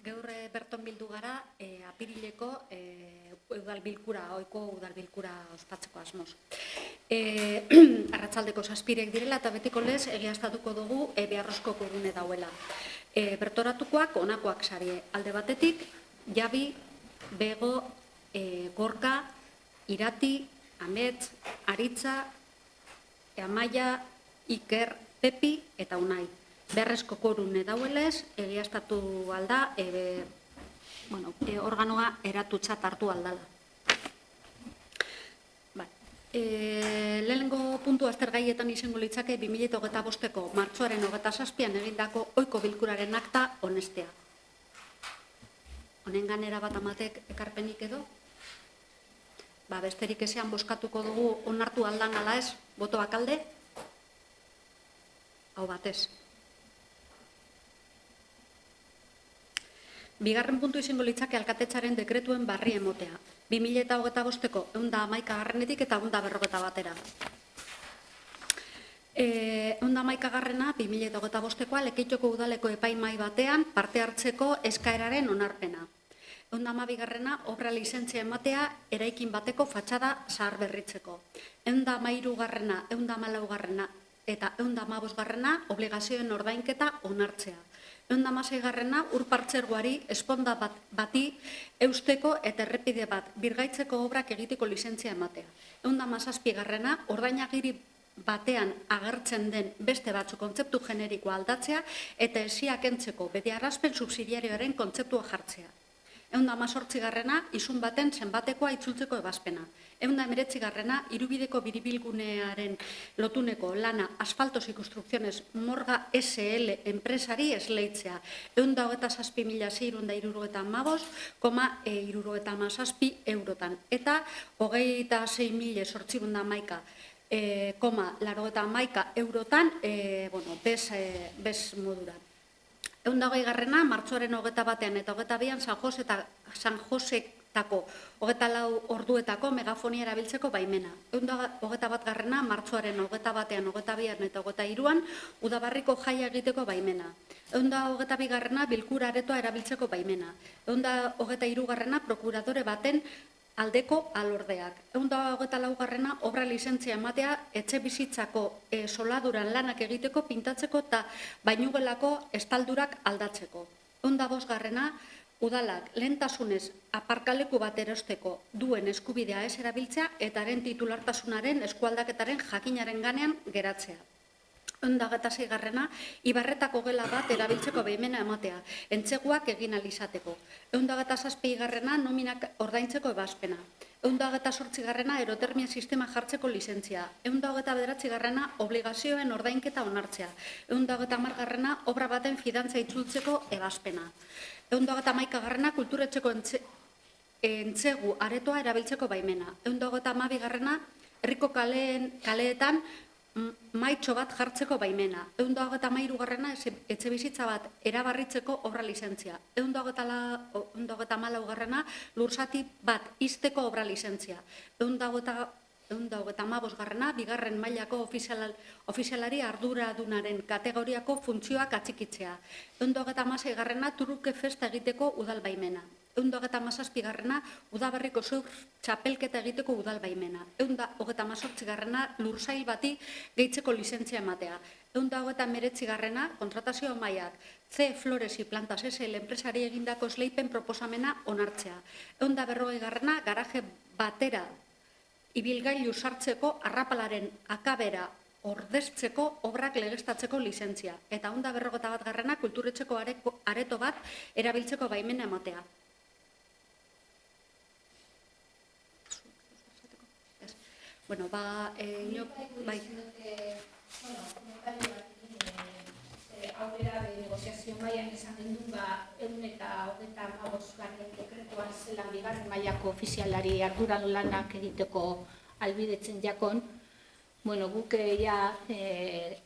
Gaur berton bildu gara apirileko ohiko udalbilkura ospatzeko asmoz. Arratsaldeko 7 direla eta betiko lez egiaztatuko dugu beharrezko kudune dauela. Bertoratukoak honakoak sarie. Alde batetik, Jabi, Bego, Gorka, Irati, Amets, Aritza, Amaia, Iker, Pepi eta Unai. Beharrezko korune dauelez, egiaztatu alda, organoa eratutzat hartu aldala. Lehenengo puntu aztergaietan izango litzake 2025ko martxoaren 27an egindako ohiko bilkuraren akta onestea. Honen ganera bat amatek ekarpenik edo? Besterik ezean bozkatuko dugu onartu aldan ala ez, botoak alde? Hau batez. Bigarren puntu izango litzake alkatetzaren dekretuen barri emotea. 2025ko 111etik eta 151era. 111garrena 2025koa Lekeitioko udaleko epaimahai batean parte hartzeko eskaeraren onarpena. 112garrena obra lizentzia ematea eraikin bateko fatxada zaharberritzeko. 113garrena, 114garrena eta 115garrena obligazioen ordainketa onartzea. 116garrena urpartzergoari esponda bati eusteko eta errepide bat birgaitzeko obrak egiteko lizentzia ematea. 117garrena ordainagiri batean agertzen den beste batzu kontzeptu generikoa aldatzea eta esia kentzeko betiarazpen subsidiarioaren kontzeptua jartzea. 118garrena isun baten zenbatekoa itzultzeko ebazpena. 119garrena hirubideko biribilgunearen lotuneko lana asfaltos y construcciones Morga SL enpresari esleitzea. 126.675,77 eurotan. Eta 26.811,91 eurotan bez modura. 120garrena, martxoaren 21an eta 22an San Josetako 24 orduetako megafonia erabiltzeko baimena. 121garrena, martxoaren 21an, 22an eta 23an Udabarriko jaia egiteko baimena. 122garrena, bilkura aretoa erabiltzeko baimena. 123garrena, prokuradore baten aldeko alordeak. 124garrena, obra lizentzia ematea etxe bizitzako soladuran lanak egiteko pintatzeko eta bainugelako estaldurak aldatzeko. 105garrena, udalak lehentasunez aparkaleku bat erosteko duen eskubidea ez erabiltzea eta haren titulartasunaren eskualdaketaren jakinaren ganean geratzea. 126garrena, Ibarretako gela bat erabiltzeko baimena ematea, entzeguak egin alizateko. 127garrena, nominak ordaintzeko ebazpena. 128garrena, erotermia sistema jartzeko lizentzia. 129garrena, obligazioen ordainketa onartzea. 130garrena, obra baten fidantza itzultzeko ebazpena. 131garrena, kulturetxeko entzegu aretoa erabiltzeko baimena. 132garrena, herriko kaleetan maitxo bat jartzeko baimena. 133garrena, etxe bizitza bat erabarritzeko obra lizentzia. 134garrena, lursati bat izteko obra lizentzia. 135garrena, bigarren mailako ofizialari arduradunaren kategoriako funtzioak atxikitzea. 136garrena, turuke festa egiteko udal baimena. 137garrena, Udaberriko zur txapelketa egiteko udal baimena. 138garrena, lursail bati gehitzeko lizentzia ematea. 139garrena, kontratazio maiak C. Flores y Plantas SL enpresari egindako esleipen proposamena onartzea. 140garrena, garaje batera ibilgailu sartzeko arrapalaren akabera ordeztzeko obrak legeztatzeko lizentzia. Eta 141garrena, kulturetxeko areto bat erabiltzeko baimena ematea. Bueno, aurrera negoziazio mailan esan gendun, 125garrena dekretuan zelan bigarren mailako ofizialari arduran lanak egiteko albidetzen jakon, guk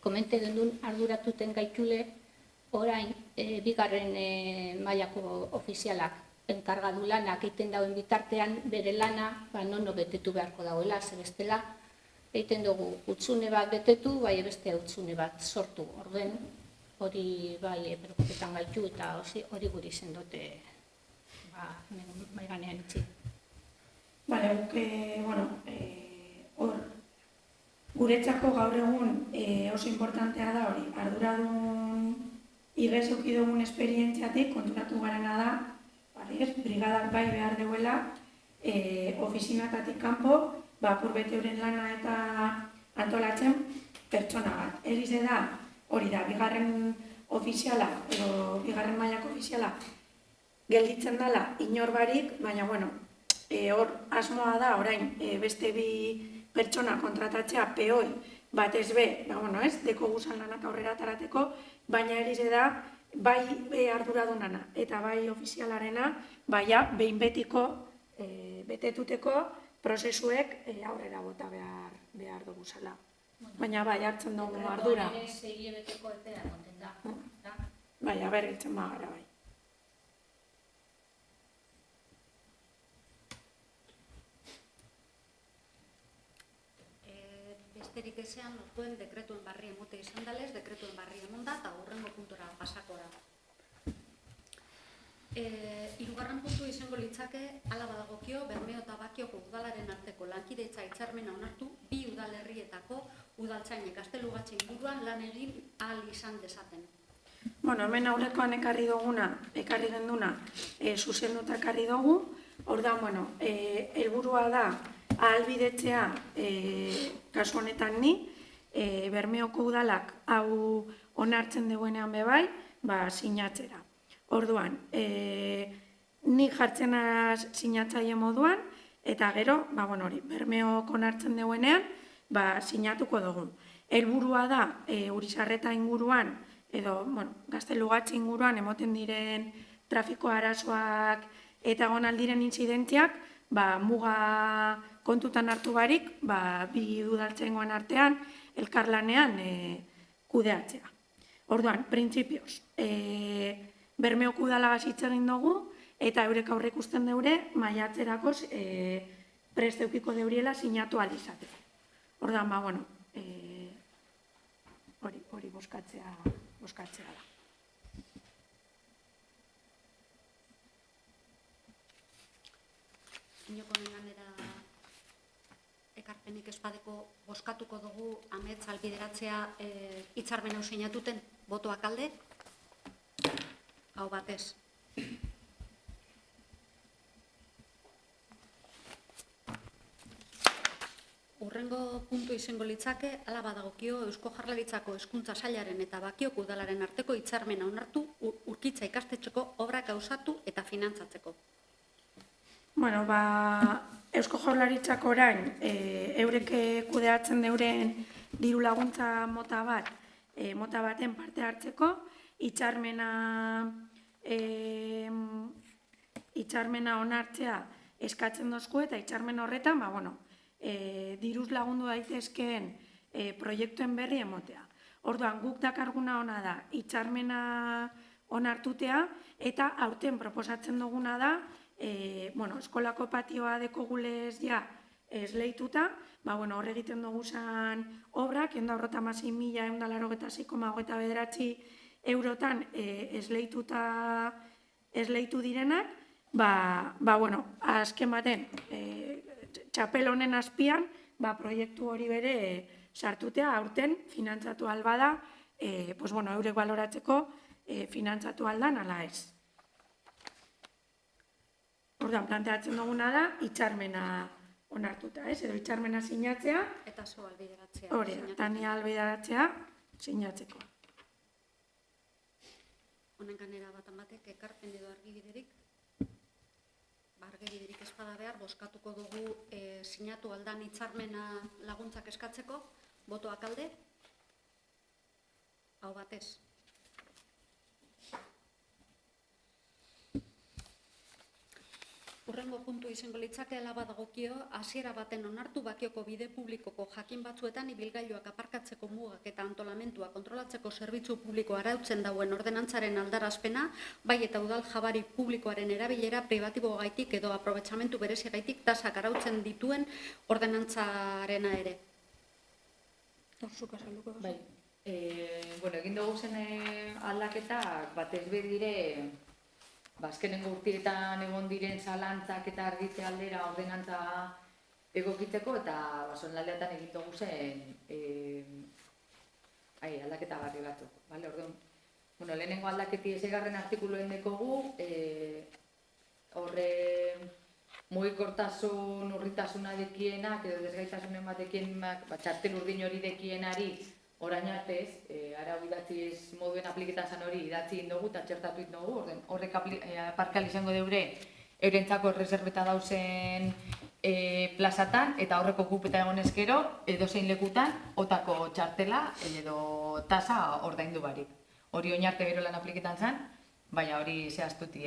komente gendun arduratuten gaitule orain bigarren mailako ofizialak enkargadu lanak egiten dauen bitartean bere lana nono betetu beharko dauela, zebestela egiten dugu utzune bat betetu, bai bestea utzune bat sortu. Orden, hori bai preokupetan gaitu eta hori guri sendote mai ganean itzi. Bale, hor, guretzako gaur egun oso importantea da hori, arduradun igez euki dugun esperientziatik konturatu garena da, brigadak bai behar duela, ofizinatatik kanpo, apurbete euren lana eta antolatzen pertsona bat. Erize da, hori da, bigarren ofiziala, edo bigarren mailako ofiziala, gelditzen dela inor barik, baina, hor asmoa da, orain, beste bi pertsona kontratatzea peoi batez be, deko guzan lanak aurrera atarateko, baina erize da, bai arduradunana eta bai ofizialarena, baina behin betiko betetuteko prozesuek aurrera bota behar dugu zela. Baina bai hartzen dugu ardura. Bai, aberritzen bagara bai. Besterik ezean, orduan dekretuen barri emote izan dalez, dekretuen barri emonda eta hurrengo puntora pasako da. Hirugarren puntu izango litzake, hala badagokio, Bermeo eta Bakioko udalaren arteko lankideitza hitzarmena onartu, bi udalerrietako udaltzainek gaztelugatxe inguruan lan egin ahal izan dezaten. Hemen aurrekoan ekarri genduna, zuzenduta ekarri dugu, orduan, helburua da, ahalbidetzea, kasu honetan ni, Bermeoko udalak hau onartzen duenean bebai, sinatzera. Orduan, ni jartzen sinatzaile moduan, eta gero, Bermeok onartzen duenean, sinatuko dugu. Helburua da, Urizarreta inguruan, edo, Gaztelugatxe inguruan, emoten diren trafiko arazoak eta gonaldiren intzidentziak, muga kontutan hartu barik, bi udaltzaingoan artean, elkarlanean kudeatzea. Orduan, printzipioz, Bermeoko udalagaz hitz egin dugu, eta eurek aurre ikusten deure, maiatzerakoz prest eukiko deuriela sinatu ahal izateko. Orduan, hori boskatzea da. Inoko nenganera ekarpenik espadeko boskatuko dugu amets albideratzea hitzarmen hau sinatuten botoak alde? Hau batez. Hurrengo puntu izango litzake, hala badagokio Eusko Jaurlaritzako Hezkuntza Sailaren eta Bakioko udalaren arteko hitzarmena onartu Urkitza ikastetxeko obrak gauzatu eta finantzatzeko. Eusko Jaurlaritzako orain, eurek kudeatzen deuren diru laguntza mota baten parte hartzeko, hitzarmena onartzea eskatzen dozku eta hitzarmen horretan, diruz lagundu daitezkeen proiektuen berri emotea. Orduan, guk dakarguna ona da, hitzarmena onartutea eta aurten proposatzen duguna da, eskolako patioa dekogulez esleituta, hor egiten duguzan obrak, 156.186,29 eurotan esleitu direnak, azken baten, txapel honen azpian, proiektu hori bere sartutea, aurten finantzatu albada, eurek baloratzeko finantzatu aldan ala ez. Orduan, planteatzen duguna da, hitzarmena onartuta, edo hitzarmena sinatzea. Eta zo albideratzea. Hori, eta ni albideratzea sinatzeko. Honen ganera batek ekarpen edo argibiderik, argibiderik espada behar, boskatuko dugu sinatu aldan hitzarmena laguntzak eskatzeko, botoak alde, hau batez. Hurrengo puntu izango litzake hala badagokio, hasiera baten onartu Bakioko bide publikoko jakin batzuetan ibilgailuak aparkatzeko mugak eta antolamentua kontrolatzeko zerbitzu publikoa arautzen dauen ordenantzaren aldarazpena, bai eta udal jabari publikoaren erabilera pribatibogaitik edo aprobetxamentu berezigaitik tasak arautzen dituen ordenantzarena ere. Zuk azalduko. Bai, Egin dugu zen aldaketak, batez behar dire, azkenengo urtietan egon diren zalantzak eta argitze aldera ordenantza egokitzeko, eta zonaldeatan egin dugu zen aldaketa barri batzuk. Lehenengo aldaketi ezegarren artikuluen dekogu, horre mugikortasun urritasuna dekienak edo desgaitasunen batekienak, txartel urdin hori dekienari orain artez, arau idatziz moduen apliketan zan hori idatzi indogu eta txertatu indogu, horrek aparkal izango deure eurentzako erreserbeta dauzen plazatan eta horreko okupeta egon ezkero edozein lekutan otako txartela edo tasa ordaindu barik. Hori oin arte gero lan apliketan zan, baina hori zehaztuti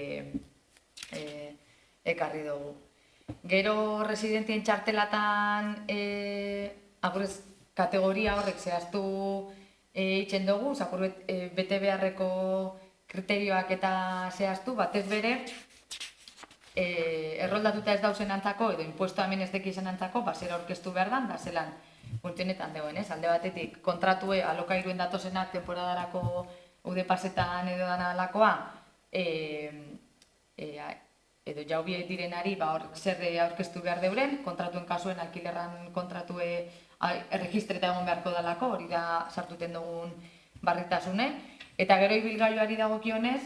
ekarri dugu. Gero residentien txartelatan agurrez kategoria horrek zehaztu itxen dugu, bete beharreko kriterioak eta zehaztu, batez bere erroldatuta ez dauzen antzako edo impuesto hemen ez deki izan antzako, zera aurkeztu behar dan, da zelan funtzionetan degoen, alde batetik kontratue alokairuen datozenak temporadarako ude pasetan edo dana alakoa, edo jaubie direnari zer aurkeztu behar deuren, kontratuen kasuen alkilerran kontratue erregistreta egon beharko dalako, hori da sartuten dugun barritasune. Eta gero ibilgailuari dagokionez,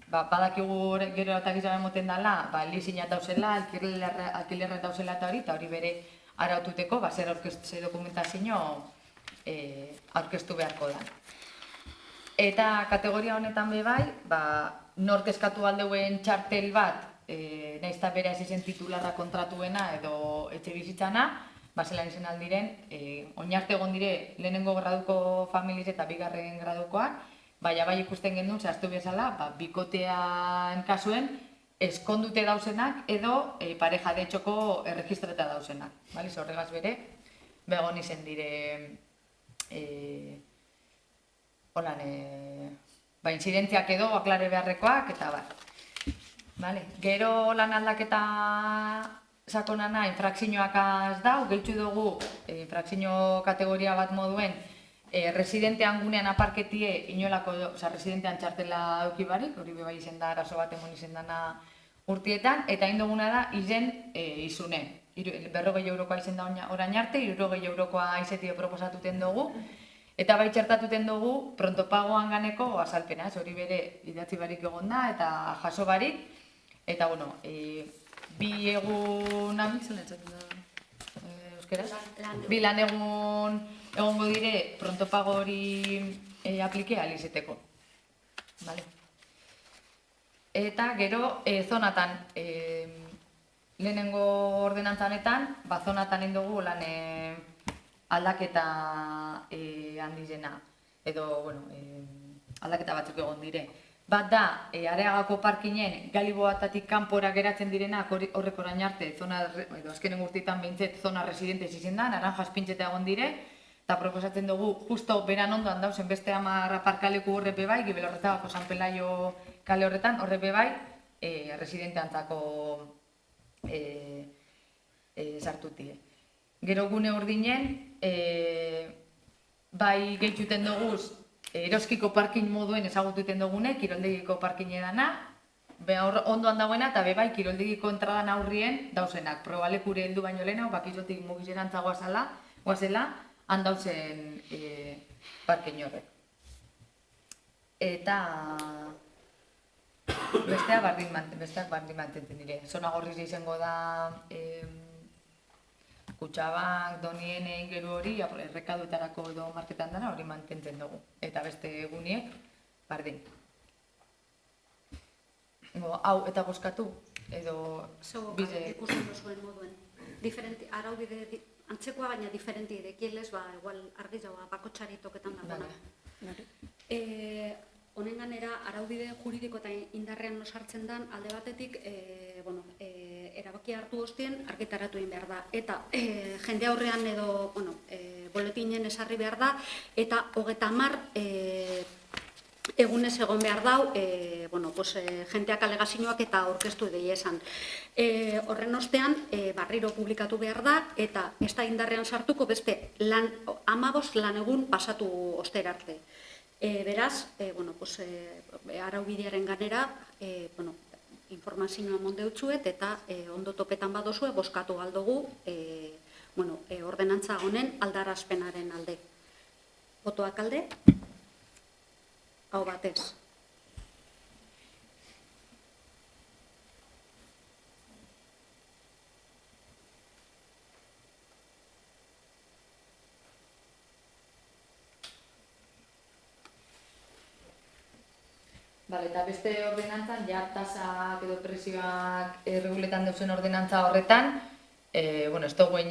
badakigu gero eta gizaren moten dela, lizina dauzela, alkilerra dauzela eta hori bere araututeko, zer dokumentazio aurkeztu beharko da. Eta kategoria honetan bebai, nork eskatu aldeuen txartel bat, nahiz eta bere izen titularra kontratuena edo etxe bizitzana, zelan izan aldiren, oinarte egon dire lehenengo graduko familiz eta bigarren gradukoak, bai ikusten gendun, zehaztu bezala, bikotean kasuen, eskondute dauzenak edo pareja de txoko erregistreta dauzenak. Horregaz bere, begon izen dire inzidentziak edo aklare beharrekoak eta Gero lan aldaketa sakonana infrakzioak az dau, gehitzu dugu infrakzio kategoria bat moduen residentean gunean aparketie inolako, residentean txartela eukibarik, hori bebai izen da arazo bat emon izen dana urtietan, eta induguna da izen izune. 40 eurokoa izen da orain arte, 60 eurokoa izetio proposatuten dugu, eta bai txertatuten dugu prontopagoan ganeko azalpena, hori bere idatzi barik egon da eta jaso barik, eta bi egun bi lan egun egongo dire prontopago hori aplikea alizeteko. Eta gero zonatan, lehenengo ordenantzanetan, zonatan indugu lan aldaketa handizena, edo aldaketa batzuk egon dire. Bat da, Areagako parkinen Galiboatatik kanpora geratzen direnak horrek orain arte, azkenen urteetan behintzet zona residentez izen da, naranjas pintxeta egon dire, eta proposatzen dugu justo beran ondoan dauzen beste 10 aparkaleku horrepe bai, Gibelorretagako San Pelaio kale horretan, horrepe bai, residenteantzako sartutie. Gero gune urdinen, bai gehituten duguz, eroskiko parkin moduen ezagututen dugune, kiroldegiko parkin edana, ondoan dagoena eta bebai kiroldegiko entradan aurrien dauzenak. Probalekure heldu baino lehena, bakizotik mugizerantza guazela, handauzen parkin horrek. Eta besteak bardin mantentzen dire. Zona gorriz izango da Kutxabak, Donienen, gero hori, errekaduetarako edo marketan dara hori mantentzen dugu. Eta beste eguniek, bardin. Hau eta bozkatu, edo bide... ikusten duzuen moduen. Arau bide antzekoa baina diferenti idekielez, igual argi jaua bakotxaritoketan dagoena. Honen ganera, araubide juridiko eta indarrean nosartzen den, alde batetik, erabaki hartu ostien argitaratu egin behar da. Eta jende aurrean edo, boletinen esarri behar da, eta 30 egunez egon behar dau, jenteak alegazioak eta aurkeztu dei esan. Horren ostean, barriro publikatu behar da, eta ez da indarrean sartuko beste 15 lan egun pasatu ostera arte. Beraz, araubidearen ganera, informazioa mondeutxuet, eta ondo topetan badozue, boskatu aldugu, ordenantza honen aldarazpenaren alde. Botoak alde? Hau batez. Bale, eta beste ordenantzan, ja tasak edo presioak erreguletan dauzen ordenantza horretan, ez dugu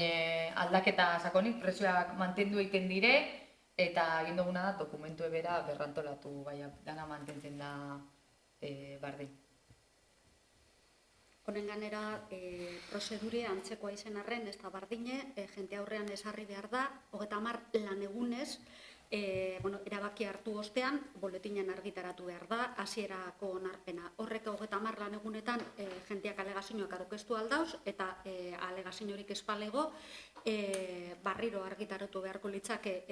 aldaketa sakonik, presioak mantendu egiten dire, eta egin duguna da dokumentu ebera berrantolatu, dana mantentzen da bardin. Honen ganera, prozedure antzekoa izen arren, ez da bardine, jente aurrean esarri behar da, 30 lan egunez, erabaki hartu ostean, boletinen argitaratu behar da, hasierako onarpena. Horrek 30 lan egunetan jenteak alegazioak aurkeztu aldauz, eta alegaziorik espalego, barriro argitaratu beharko litzake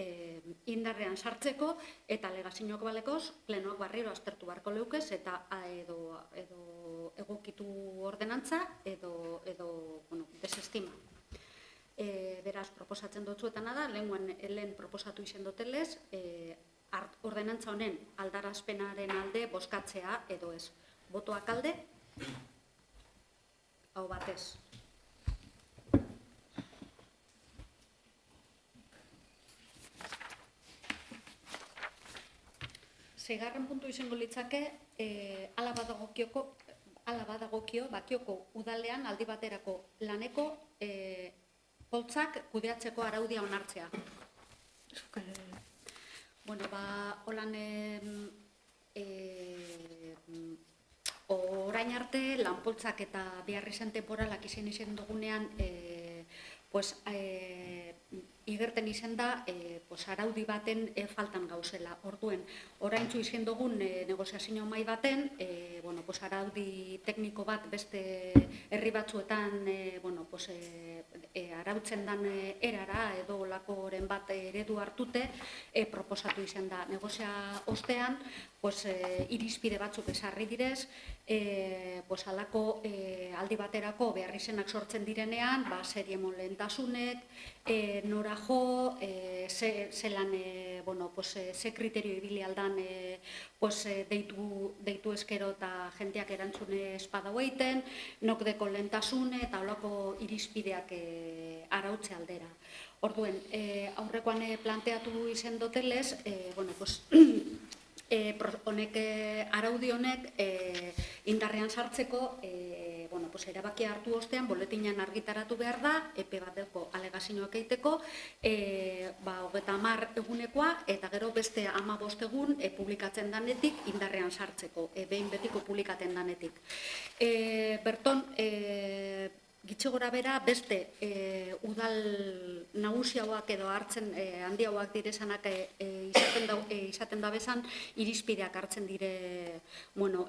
indarrean sartzeko, eta alegazioak balekoz, plenoak barriro aztertu beharko leukez, eta edo egokitu ordenantza, edo desestima. Beraz, proposatzen dutzuetana da, lehen proposatu izen dutelez, ordenantza honen aldarazpenaren alde boskatzea edo ez. Botoak alde? Hau batez. Seigarren puntu izango litzake, hala badagokio Bakioko udalean aldi baterako laneko poltsak kudeatzeko araudia onartzea. Holan orain arte lanpoltzak eta beharrizan temporalak izen dugunean igerten izen da araudi baten faltan gauzela. Orduen, oraintzu izen dugun negoziazio mahai baten, araudi tekniko bat beste herri batzuetan arautzen dan erara edo olakoren bat eredu hartute, proposatu izen da. Negozia ostean, irizpide batzuk esarri direz, alako aldi baterako beharrizenak sortzen direnean, serie molentasunek, nora jo, zelan, ze kriterio ibili aldan deitu eskero eta jenteak erantzune espada hueiten, nok deko lentasune eta olako irizpideak arautze aldera. Orduen, aurrekoan planteatu izen dotelez, honek araudi honek indarrean sartzeko erabakia hartu ostean boletinan argitaratu behar da, epe bateko alegazioak eiteko, 30 egunekoa eta gero beste 15 egun publikatzen danetik indarrean sartzeko, behin betiko publikaten danetik. Berton, gitxe gora bera beste udal nagusiauak edo hartzen handiauak direzanak izaten da bezan irizpideak hartzen dire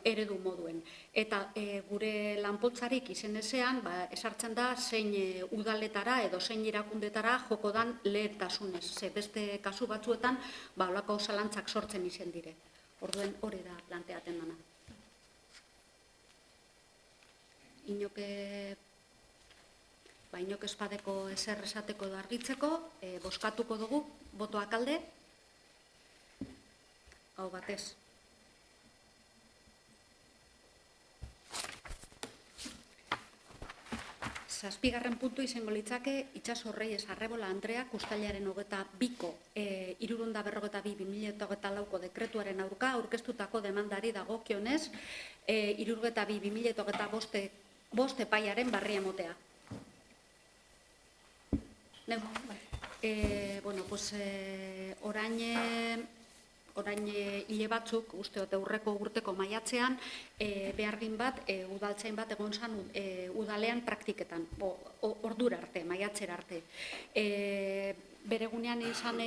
eredu moduen. Eta gure lanpoltzarik izen ezean esartzen da zein udaletara edo zein irakundetara joko dan lehentasunez. Ze beste kasu batzuetan olako zalantzak sortzen izen dire. Orduen hori da planteaten dana. Inok espadeko ezer esateko edo argitzeko, boskatuko dugu, botoak alde, hau batez. Zazpigarren puntu izango litzake, Itxaso Reyes Arrebola Andreak ustailaren 22ko 342/2024 dekretuaren aurka aurkeztutako demandari dagokionez 322/2025 epaiaren barri emotea. Orain orain hile batzuk, usteot aurreko urteko maiatzean, behargin bat, udaltzain bat egon zan udalean praktiketan, ordura arte, maiatzera arte. Beregunean izan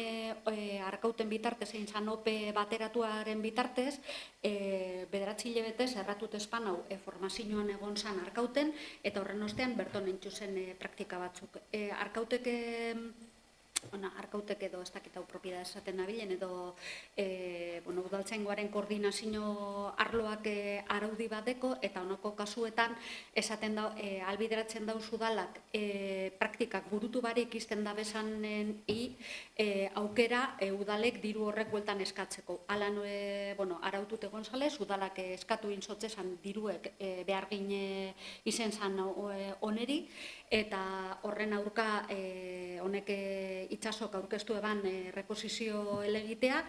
arkauten bitartez, egin zan ope bateratuaren bitartez, bederatzi hilabetez erratut espan hau formazioan egon zan arkauten, eta horren ostean berton entxu zen praktika batzuk. Arkautek edo ez dakit hau propiedad esaten nabilen edo udaltzaingoaren koordinazio arloak araudi bateko eta honoko kasuetan esaten da albideratzen dauz udalak praktikak burutu barik izten da bezanen aukera udalek diru horrek bueltan eskatzeko. Alan arautut egon zalez, udalak eskatu inzotzezan diruek behargin izen zan oneri eta horren aurka honek itxasok aurkeztu eban erreposizio elegitea,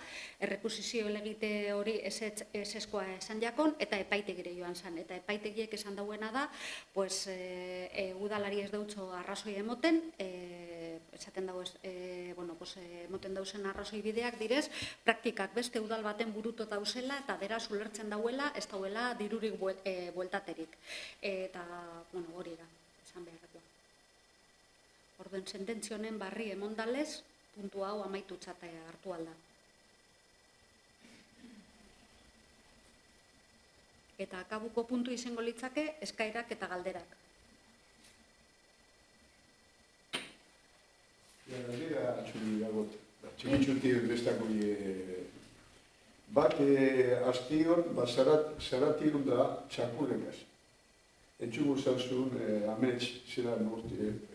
erreposizio elegite hori eseskoa esan jakon, eta epaitegire joan zan. Eta epaitegiek esan dauena da, udalari ez dautzo arrazoi emoten, esaten dago emoten dauzen arrazoi bideak direz, praktikak beste udal baten burutu dauzela, eta beraz ulertzen dauela, ez dauela dirurik bueltaterik. Eta, hori da, esan beharrekoa. Orduen sententzionen barri emondalez, puntu hau amaitutzat hartu alda. Eta akabuko puntu izango litzake eskaerak eta galderak. Galdera atxuri dagot, txikitxuti bestako bat aztion, zaratirun da txakurrekaz. Etxugu zantzun, amets zelan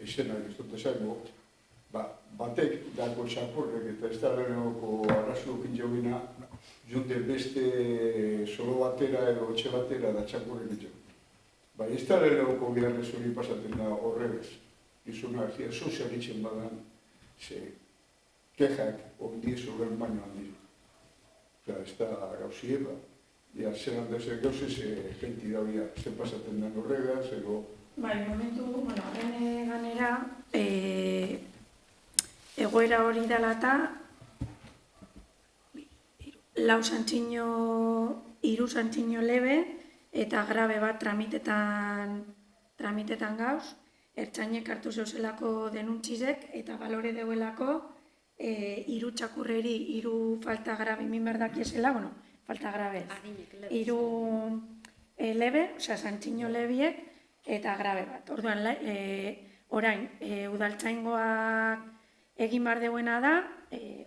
izenak ez dut esango, batek dago txakurrek eta ez da lehenoko arrazukin jaugina, junte beste solo batera edo etxe batera da txakurrek itxo. Ez da lehenoko beharrez hori pasaten da horregez. Izunak, sozialitzen badan, kexak ondiz horren baino handiz. Ez da gauzie, zelan dezer gauzez, genti dauria, zen pasaten den horregaz, ego... Momentu, horren ganera, egoera hori dela eta hiru santzino lebe eta grabe bat tramitetan gauz, ertzainek hartu zeuzelako denuntzizek eta balore deuelako hiru txakurreri, hiru falta grabe min berdakiesela, falta grabe, hiru lebe, santzino lebiek eta grabe bat. Orduan, orain, udaltzaingoak egin behar deuena da,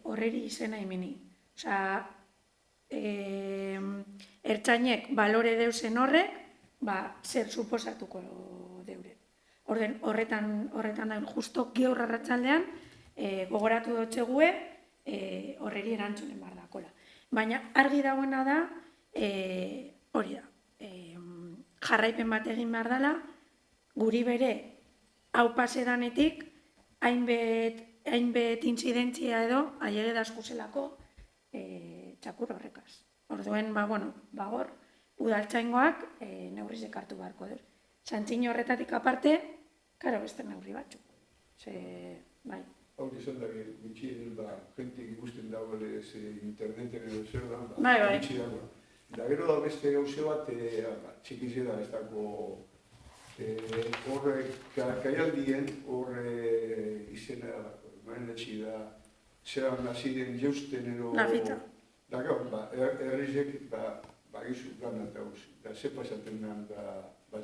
horreri izena imeni. Ertzainek balore deusen horrek, zer suposatuko deure. Horretan da, justo gaur arratsaldean gogoratu dutzegue horreri erantzunen behar dakola. Baina argi dagoena da, hori da, jarraipen bat egin behar dela, guri bere hau pasedanetik hainbet intzidentzia edo aiege daskuzelako txakur horrekaz. Orduen, hor, udaltzaingoak neurrizek hartu beharko dut. Santzino horretatik aparte, karo beste neurri batzuk. Hau izan da, bitxien da, jentik ikusten dagoele interneten edo zer da, bitxi dago. Da gero da beste gauze bat, txikize da ez dago, horre, kaialdien, horre izena, marenetxi da, zeran naziren jausten edo... Lafita. Da gaur, errizek, gizu gana dauz, da ze pasaten den,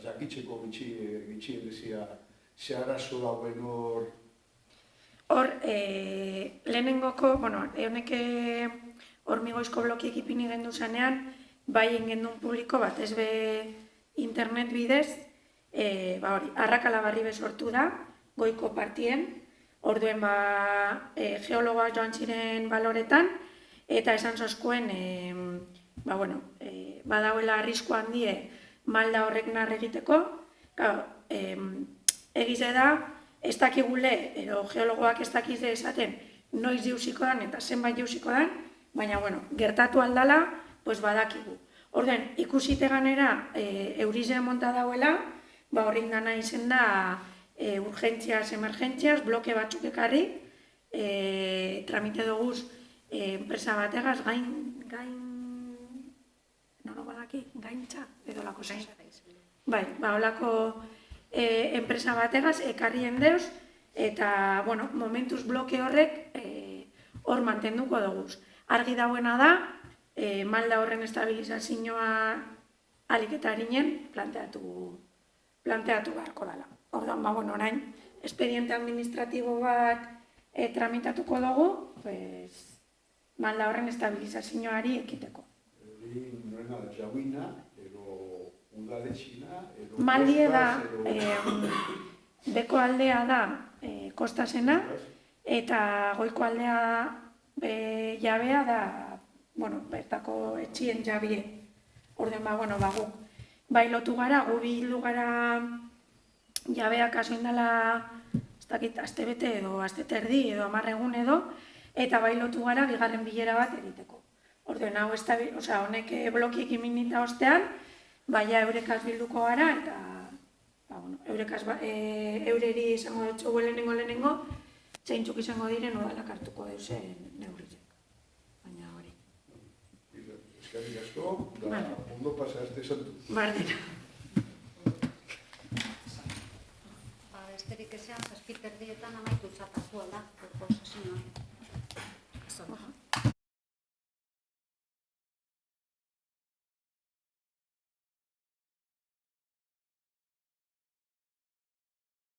jakitzeko bitxien dezia, ze arazo dagoen hor... Hor, lehenengoko, honek hormigoizko blokiek ipini gendu zanean, bai ingendun publiko bat, ez be internet bidez, arrakala barri bezortu da, goiko partien, orduen geologoak joan ziren baloretan, eta esan zozkoen, badauela arrisko handie malda horrek narre egiteko, egize da, ez dakigule, edo geologoak ez dakize esaten, noiz jauziko dan eta zenbait jauziko dan, baina, gertatu aldala, badakigu. Orduen, ikusite ganera, eurize monta dauela, horrik dana izen da, urgentziaz, emergentziaz, bloke batzuk ekarri, tramite doguz, enpresa bategaz, gaintza, edo lako zesa. Bai, holako enpresa bategaz, ekarrien deuz, eta, bueno, momentuz bloke horrek hor mantenduko dugu. Argi dauena da, malda horren estabilizazioa aliketarinien planteatu beharko dela. Orduan, bueno, orain, expediente administratibo bat tramitatuko dugu, malda horren estabilizazioari ekiteko. Norena jauina, edo udaletxina, edo Maldie da, beko kostaz, aldea da kostasena, eta goiko aldea jabea da, bueno, bertako etxien jabie. Orduan, guk bai lotu gara, gu bildu gara jabea kaso indala, ez dakit, aste bete edo aste terdi edo 10 egun edo, eta bai lotu gara bigarren bilera bat egiteko. Orduan, hau honek blokiek iminita ostean, baina eurekaz bilduko gara, eta eurekaz eureri izango dutxugu lehenengo, zeintzuk izango diren udalak hartuko deusen neurriak. Baina hori. Eskerrik asko, da ondo pasa este santu. Bardira. Besterik ezean, 7:30 amaitu zatatu da, proposizioa.